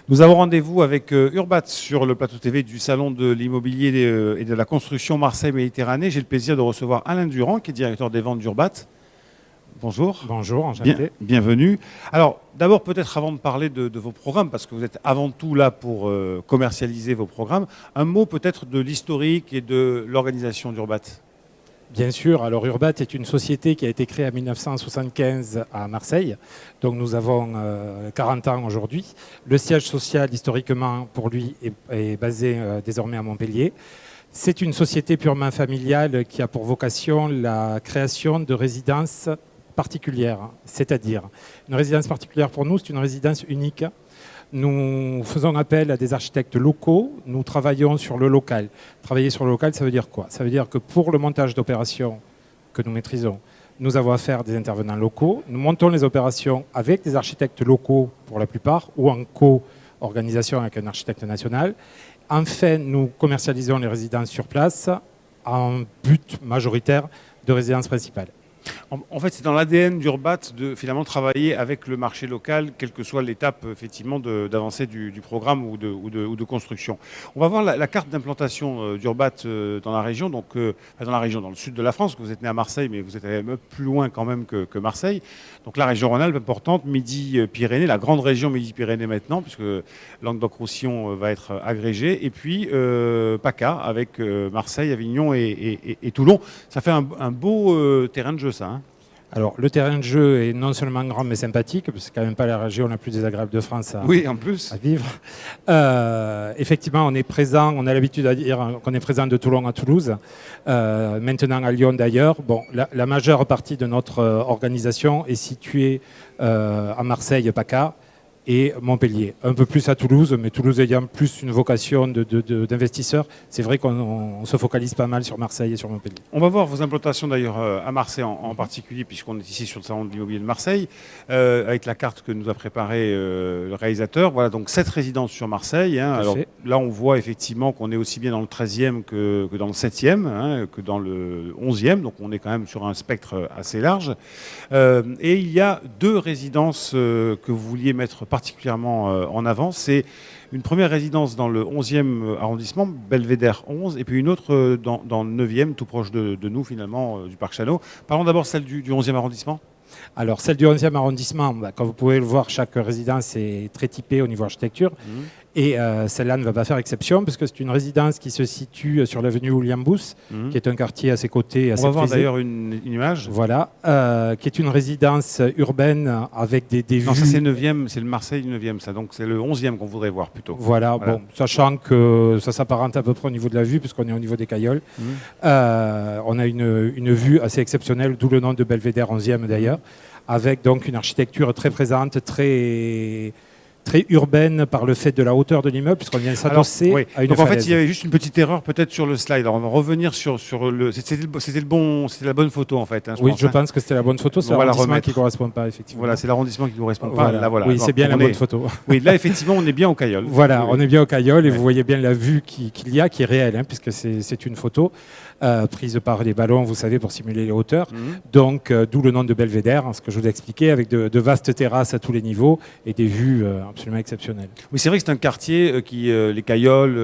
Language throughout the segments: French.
Nous avons rendez-vous avec Urbat sur le plateau TV du Salon de l'immobilier et de la construction Marseille-Méditerranée. J'ai le plaisir de recevoir Alain Durand, qui est directeur des ventes d'Urbat. Bonjour. Bonjour, enchanté. Bienvenue. Alors, d'abord, peut-être avant de parler de vos programmes, parce que vous êtes avant tout là pour commercialiser vos programmes, un mot peut-être de l'historique et de l'organisation d'Urbat. Bien sûr, alors Urbat est une société qui a été créée en 1975 à Marseille. Donc nous avons 40 ans aujourd'hui. Le siège social, historiquement, pour lui, est basé désormais à Montpellier. C'est une société purement familiale qui a pour vocation la création de résidences particulières. C'est-à-dire, une résidence particulière pour nous, c'est une résidence unique. Nous faisons appel à des architectes locaux, nous travaillons sur le local. Travailler sur le local, ça veut dire quoi? Ça veut dire que pour le montage d'opérations que nous maîtrisons, nous avons affaire à des intervenants locaux. Nous montons les opérations avec des architectes locaux pour la plupart, ou en co-organisation avec un architecte national. Enfin, nous commercialisons les résidences sur place en but majoritaire de résidence principale. En fait, c'est dans l'ADN d'Urbat de finalement travailler avec le marché local, quelle que soit l'étape effectivement d'avancée du programme ou de construction. On va voir la carte d'implantation d'Urbat dans la région, donc dans le sud de la France, que vous êtes né à Marseille, mais vous êtes allé plus loin quand même que Marseille. Donc la région Rhône-Alpes importante, Midi-Pyrénées, la grande région Midi-Pyrénées maintenant, puisque Languedoc-Roussillon va être agrégé, et puis PACA avec Marseille, Avignon et Toulon. Ça fait un beau terrain de jeu, ça. Hein. Alors, le terrain de jeu est non seulement grand mais sympathique, parce que c'est quand même pas la région la plus désagréable de France à vivre. Effectivement, on est présent, on a l'habitude de dire qu'on est présent de Toulon à Toulouse, maintenant à Lyon d'ailleurs. Bon, la majeure partie de notre organisation est située à Marseille, PACA, et Montpellier. Un peu plus à Toulouse, mais Toulouse ayant plus une vocation d'investisseurs, c'est vrai qu'on se focalise pas mal sur Marseille et sur Montpellier. On va voir vos implantations d'ailleurs à Marseille en particulier, puisqu'on est ici sur le salon de l'immobilier de Marseille, avec la carte que nous a préparée le réalisateur. Voilà, donc 7 résidences sur Marseille. Hein. Alors, là, on voit effectivement qu'on est aussi bien dans le 13e que dans le 7e, hein, que dans le 11e, donc on est quand même sur un spectre assez large. Et il y a 2 résidences que vous vouliez mettre particulièrement en avant. C'est une première résidence dans le 11e arrondissement, Belvédère 11, et puis une autre dans le 9e, tout proche de nous finalement, du Parc Chano. Parlons d'abord celle du 11e arrondissement. Alors, celle du 11e arrondissement, comme vous pouvez le voir, chaque résidence est très typée au niveau architecture. Et celle-là ne va pas faire exception, parce que c'est une résidence qui se situe sur l'avenue William Booth, qui est un quartier à ses côtés. On va voir d'ailleurs une image. Voilà, qui est une résidence urbaine avec des vues. Non, ça c'est le 9e, c'est le Marseille 9e, ça. Donc c'est le 11e qu'on voudrait voir plutôt. Voilà, bon, sachant que ça s'apparente à peu près au niveau de la vue, puisqu'on est au niveau des Cailloles. On a une vue assez exceptionnelle, d'où le nom de Belvédère 11e d'ailleurs, avec donc une architecture très présente, très urbaine par le fait de la hauteur de l'immeuble, puisqu'on vient s'adosser à une falaise. En fait, il y avait juste une petite erreur peut-être sur le slide. Alors, on va revenir sur le... C'était la bonne photo, en fait. Hein, je pense que c'était la bonne photo. C'est l'arrondissement qui ne correspond pas, effectivement. Voilà, c'est l'arrondissement qui ne correspond pas. Là, voilà. Oui, c'est bien la bonne photo. Oui, là, effectivement, on est bien au Caillol. Voilà, on est bien au Caillol et vous voyez bien la vue qu'il y a, qui est réelle, hein, puisque c'est une photo prise par les ballons, vous savez, pour simuler les hauteurs. Donc, d'où le nom de Belvédère, ce que je vous ai expliqué, avec de vastes terrasses à tous les niveaux et des vues absolument exceptionnelles. Oui, c'est vrai que c'est un quartier qui, les Cailloles,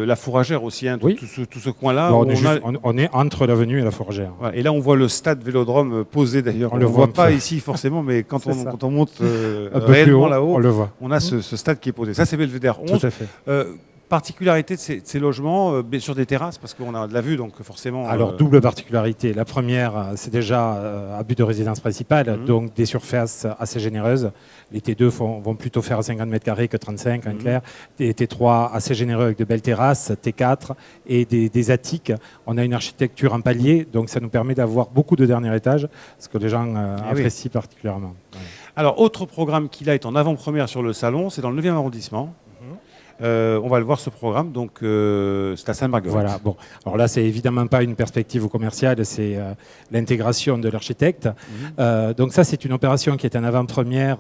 la Fourragère aussi, hein, tout ce coin-là. Bon, on est entre l'avenue et la Fourragère. Voilà, et là, on voit le stade Vélodrome posé d'ailleurs. On ne le voit pas ici forcément, mais quand on monte réellement là-haut, on a ce stade qui est posé. Ça, c'est Belvédère 11. Tout à fait. Particularité de ces logements, sur des terrasses, parce qu'on a de la vue, donc forcément... Alors, double particularité. La première, c'est déjà à but de résidence principale, donc des surfaces assez généreuses. Les T2 vont plutôt faire 50 mètres carrés que 35, en clair. Des T3 assez généreux avec de belles terrasses, T4 et des attiques. On a une architecture en palier, donc ça nous permet d'avoir beaucoup de dernier étage, ce que les gens apprécient particulièrement. Alors, autre programme qui là est en avant-première sur le salon, c'est dans le 9e arrondissement. On va le voir ce programme, donc c'est à Sainte-Marguerite. Voilà, bon. Alors là, c'est évidemment pas une perspective commerciale, c'est l'intégration de l'architecte. Donc ça, c'est une opération qui est en avant-première.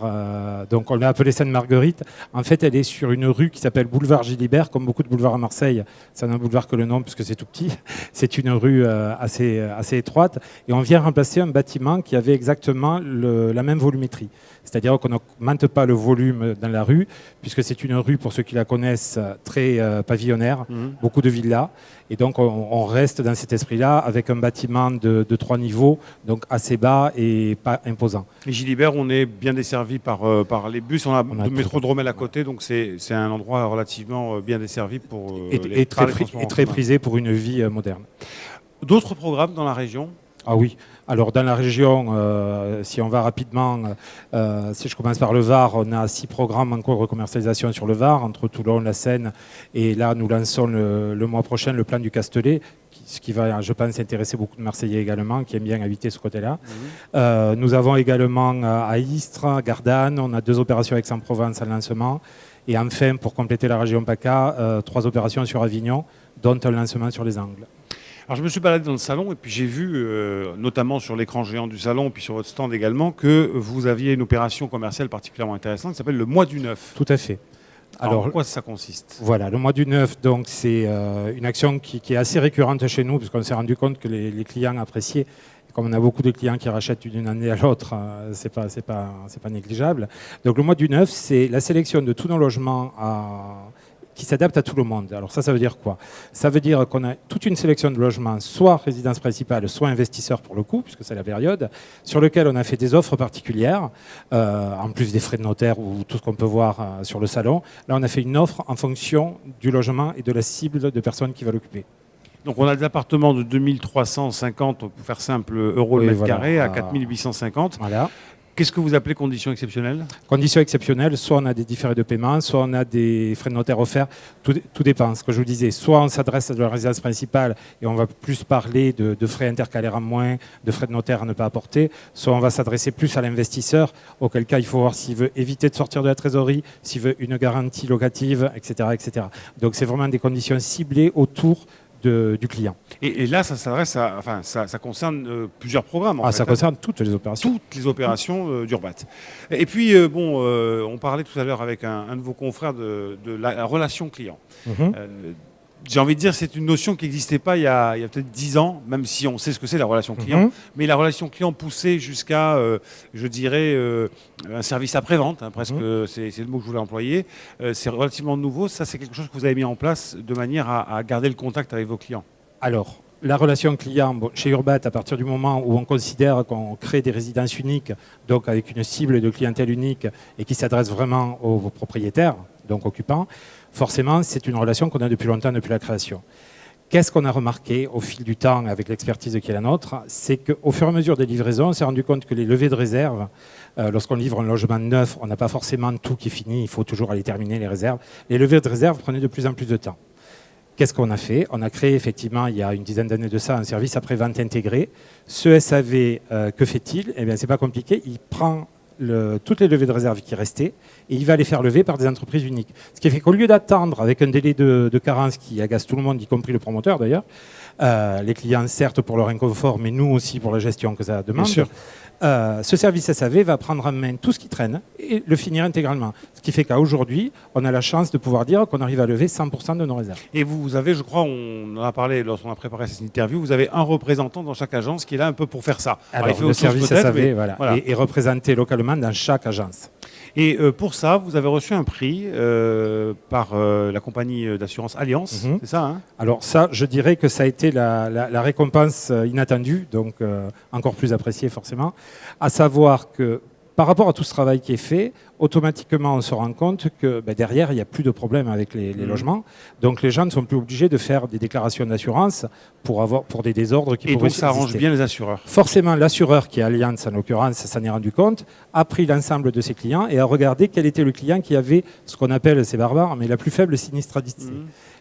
Donc on l'a appelée Sainte-Marguerite. En fait, elle est sur une rue qui s'appelle Boulevard Gilibert, comme beaucoup de boulevards à Marseille. Ça n'a un boulevard que le nom, puisque c'est tout petit. C'est une rue assez étroite. Et on vient remplacer un bâtiment qui avait exactement la même volumétrie. C'est-à-dire qu'on n'augmente pas le volume dans la rue, puisque c'est une rue, pour ceux qui la connaissent, très pavillonnaire, beaucoup de villas. Et donc on reste dans cet esprit-là, avec un bâtiment de 3 niveaux, donc assez bas et pas imposant. Et Gilibert, on est bien desservi par les bus. On a le métro de Rommel à côté, donc c'est un endroit relativement bien desservi pour et très prisé pour une vie moderne. D'autres programmes dans la région ? Ah oui, alors dans la région, si on va rapidement, si je commence par le Var, on a 6 programmes en cours de commercialisation sur le Var, entre Toulon, la Seine, et là nous lançons le mois prochain le plan du Castellet, ce qui va, je pense, intéresser beaucoup de Marseillais également, qui aiment bien habiter ce côté-là. Nous avons également à Istres, Gardanne, on a 2 opérations Aix-en-Provence en lancement, et enfin, pour compléter la région PACA, 3 opérations sur Avignon, dont un lancement sur les Angles. Alors je me suis baladé dans le salon et puis j'ai vu, notamment sur l'écran géant du salon, puis sur votre stand également, que vous aviez une opération commerciale particulièrement intéressante qui s'appelle le mois du 9. Tout à fait. Alors en quoi ça consiste ? Voilà, le mois du 9, donc, c'est une action qui est assez récurrente chez nous, puisqu'on s'est rendu compte que les clients appréciaient. Comme on a beaucoup de clients qui rachètent d'une année à l'autre, c'est pas négligeable. Donc le mois du 9, c'est la sélection de tous nos logements qui s'adapte à tout le monde. Alors ça veut dire quoi ? Ça veut dire qu'on a toute une sélection de logements, soit résidence principale, soit investisseurs pour le coup, puisque c'est la période, sur lequel on a fait des offres particulières, en plus des frais de notaire ou tout ce qu'on peut voir sur le salon. Là, on a fait une offre en fonction du logement et de la cible de personnes qui va l'occuper. Donc on a des appartements de 2350, pour faire simple, euros le mètre carré, à 4850. Voilà. Qu'est-ce que vous appelez conditions exceptionnelles ? Conditions exceptionnelles, soit on a des différés de paiement, soit on a des frais de notaire offerts. Tout dépend, ce que je vous disais. Soit on s'adresse à la résidence principale et on va plus parler de frais intercalaires en moins, de frais de notaire à ne pas apporter. Soit on va s'adresser plus à l'investisseur, auquel cas il faut voir s'il veut éviter de sortir de la trésorerie, s'il veut une garantie locative, etc., etc. Donc c'est vraiment des conditions ciblées autour du client. Et là, ça s'adresse à, enfin, ça concerne plusieurs programmes. Ça concerne toutes les opérations. Toutes les opérations d'Urbat. Et puis, on parlait tout à l'heure avec un de vos confrères de la relation client. J'ai envie de dire, c'est une notion qui n'existait pas il y a peut-être 10 ans, même si on sait ce que c'est la relation client. Mais la relation client poussée jusqu'à, je dirais, un service après-vente, hein, presque, c'est le mot que je voulais employer. C'est relativement nouveau. Ça, c'est quelque chose que vous avez mis en place de manière à garder le contact avec vos clients. Alors, la relation client, chez Urbat, à partir du moment où on considère qu'on crée des résidences uniques, donc avec une cible de clientèle unique et qui s'adresse vraiment aux propriétaires, donc occupants, forcément, c'est une relation qu'on a depuis longtemps, depuis la création. Qu'est-ce qu'on a remarqué au fil du temps avec l'expertise qui est la nôtre ? C'est qu'au fur et à mesure des livraisons, on s'est rendu compte que les levées de réserve, lorsqu'on livre un logement neuf, on n'a pas forcément tout qui est fini, il faut toujours aller terminer les réserves. Les levées de réserve prenaient de plus en plus de temps. Qu'est-ce qu'on a fait ? On a créé effectivement, il y a une dizaine d'années de ça, un service après-vente intégré. Ce SAV, que fait-il ? Eh bien, c'est pas compliqué, il prend toutes les levées de réserve qui restaient et il va les faire lever par des entreprises uniques. Ce qui fait qu'au lieu d'attendre avec un délai de carence qui agace tout le monde, y compris le promoteur d'ailleurs, les clients certes pour leur inconfort, mais nous aussi pour la gestion que ça demande, bien sûr. Ce service SAV va prendre en main tout ce qui traîne et le finir intégralement. Ce qui fait qu'aujourd'hui, on a la chance de pouvoir dire qu'on arrive à lever 100% de nos réserves. Et vous avez, je crois, on en a parlé lorsqu'on a préparé cette interview, vous avez un représentant dans chaque agence qui est là un peu pour faire ça. Alors, il fait le service SAV voilà. Et représenté localement dans chaque agence. Et pour ça, vous avez reçu un prix par la compagnie d'assurance Allianz, c'est ça, hein ? Alors ça, je dirais que ça a été la récompense inattendue, donc encore plus appréciée forcément, à savoir que par rapport à tout ce travail qui est fait, automatiquement on se rend compte que derrière il n'y a plus de problème avec les logements, donc les gens ne sont plus obligés de faire des déclarations d'assurance pour des désordres qui pourraient exister. Et donc ça arrange bien les assureurs. Forcément, l'assureur, qui est Allianz en l'occurrence, s'en est rendu compte, a pris l'ensemble de ses clients et a regardé quel était le client qui avait ce qu'on appelle, c'est barbare, mais la plus faible sinistralité.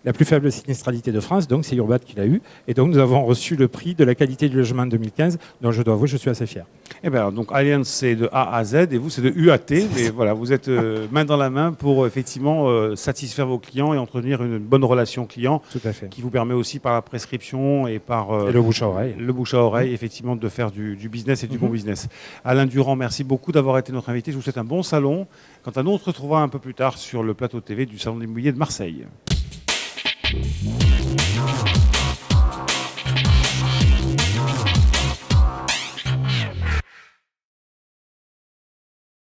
la plus faible sinistralité de France, donc c'est Urbat qui l'a eu. Et donc nous avons reçu le prix de la qualité du logement en 2015, dont je dois avouer, je suis assez fier. Eh bien, donc Allianz, c'est de A à Z et vous, c'est de U à T. Mais voilà, vous êtes main dans la main pour effectivement satisfaire vos clients et entretenir une bonne relation client. Tout à fait. Qui vous permet aussi par la prescription et par et le bouche à oreille. Le bouche à oreille, effectivement, de faire du business et du bon business. Alain Durand, merci beaucoup d'avoir été notre invité. Je vous souhaite un bon salon. Quant à nous, on se retrouvera un peu plus tard sur le plateau TV du Salon de l'immobilier de Marseille.